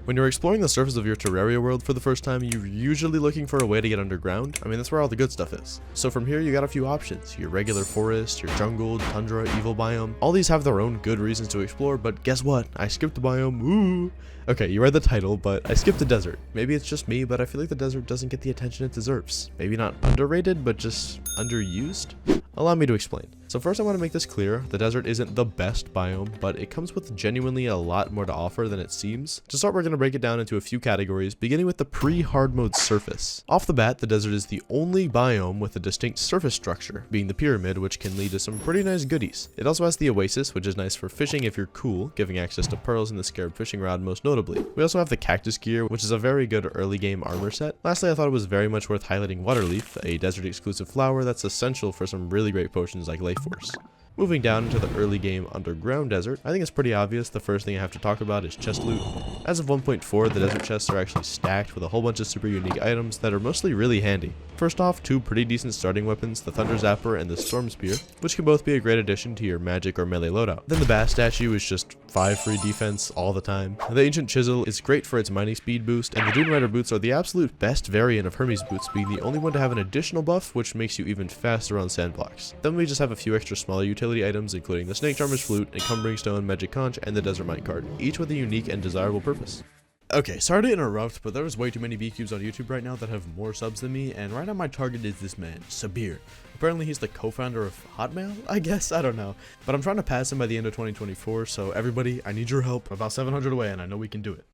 When you're exploring the surface of your Terraria world for the first time, you're usually looking for a way to get underground. I mean, that's where all the good stuff is. So from here, you got a few options. Your regular forest, your jungle, tundra, evil biome. All these have their own good reasons to explore, but guess what? I skipped the biome. Ooh. Okay, you read the title, but I skipped the desert. Maybe it's just me, but I feel like the desert doesn't get the attention it deserves. Maybe not underrated, but just underused? Allow me to explain. So first I want to make this clear, the desert isn't the best biome, but it comes with genuinely a lot more to offer than it seems. To start, we're going to break it down into a few categories, beginning with the pre-hard mode surface. Off the bat, the desert is the only biome with a distinct surface structure, being the pyramid, which can lead to some pretty nice goodies. It also has the oasis, which is nice for fishing if you're cool, giving access to pearls in the scarab fishing rod most notably. We also have the cactus gear, which is a very good early game armor set. Lastly, I thought it was very much worth highlighting Waterleaf, a desert exclusive flower that's essential for some really great potions like Life Force. Moving down into the early game underground desert, I think it's pretty obvious the first thing I have to talk about is chest loot. As of 1.4, the desert chests are actually stacked with a whole bunch of super unique items that are mostly really handy. First off, two pretty decent starting weapons, the Thunder Zapper and the Storm Spear, which can both be a great addition to your magic or melee loadout. Then the Bass Statue is just 5 free defense all the time. The Ancient Chisel is great for its mining speed boost, and the Dune Rider boots are the absolute best variant of Hermes boots, being the only one to have an additional buff which makes you even faster on sand blocks. Then we just have a few extra smaller utility items, including the Snake Charmer's Flute, Encumbering Stone, Magic Conch, and the Desert Minecart, each with a unique and desirable purpose. Okay, sorry to interrupt, but there's way too many B-Cubes on YouTube right now that have more subs than me, and right now my target is this man, Sabir. Apparently he's the co-founder of Hotmail, I guess? I don't know. But I'm trying to pass him by the end of 2024, so everybody, I need your help. I'm about 700 away, and I know we can do it.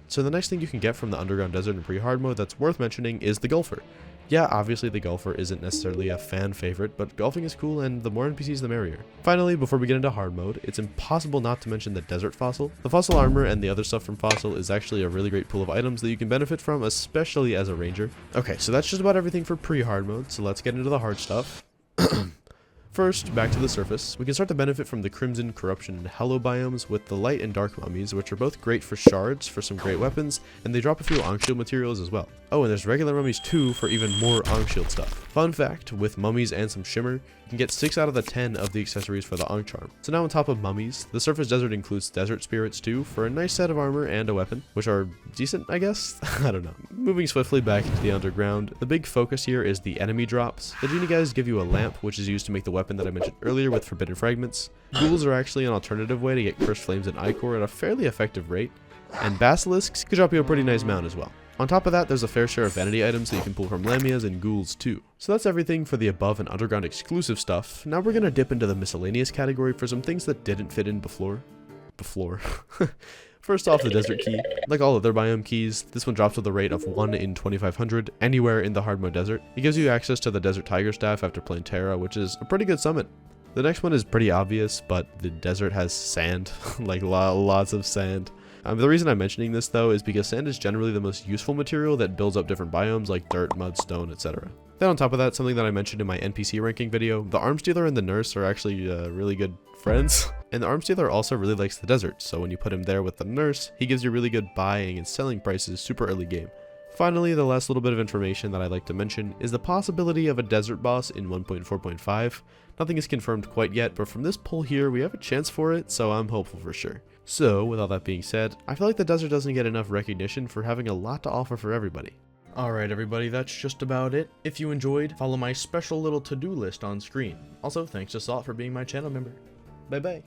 So the next thing you can get from the underground desert in pre-hard mode that's worth mentioning is the Gulfer. Yeah, obviously the Gulfer isn't necessarily a fan favorite, but golfing is cool and the more NPCs the merrier. Finally, before we get into hard mode, it's impossible not to mention the Desert Fossil. The Fossil armor and the other stuff from Fossil is actually a really great pool of items that you can benefit from, especially as a ranger. Okay, so that's just about everything for pre-hard mode, so let's get into the hard stuff. First, back to the surface, we can start to benefit from the Crimson, Corruption, and Hello biomes with the Light and Dark mummies, which are both great for shards for some great weapons, and they drop a few Ankh Shield materials as well. Oh, and there's regular mummies too for even more Ankh Shield stuff. Fun fact, with mummies and some shimmer, you can get 6 out of the 10 of the accessories for the Ankh Charm. So now on top of mummies, the surface desert includes desert spirits too for a nice set of armor and a weapon, which are decent, I guess? I don't know. Moving swiftly back into the underground, the big focus here is the enemy drops. The genie guys give you a lamp, which is used to make the weapon that I mentioned earlier with forbidden fragments. Ghouls are actually an alternative way to get cursed flames and ichor at a fairly effective rate, and basilisks could drop you a pretty nice mount as well. On top of that, there's a fair share of vanity items that you can pull from lamias and ghouls too. So that's everything for the above and underground exclusive stuff. Now we're gonna dip into the miscellaneous category for some things that didn't fit in before. First off, the desert key. Like all other biome keys, this one drops with a rate of 1 in 2500 anywhere in the hard mode desert. It gives you access to the desert tiger staff after playing Terra, which is a pretty good summon. The next one is pretty obvious, but the desert has sand, like lots of sand. The reason I'm mentioning this though is because sand is generally the most useful material that builds up different biomes like dirt, mud, stone, etc. Then on top of that, something that I mentioned in my NPC ranking video, the Arms Dealer and the Nurse are actually really good friends. And the Arms Dealer also really likes the desert, so when you put him there with the Nurse, he gives you really good buying and selling prices super early game. Finally, the last little bit of information that I'd like to mention is the possibility of a desert boss in 1.4.5. Nothing is confirmed quite yet, but from this poll here, we have a chance for it, so I'm hopeful for sure. So, with all that being said, I feel like the desert doesn't get enough recognition for having a lot to offer for everybody. Alright everybody, that's just about it. If you enjoyed, follow my special little to-do list on screen. Also, thanks to Salt for being my channel member. Bye bye.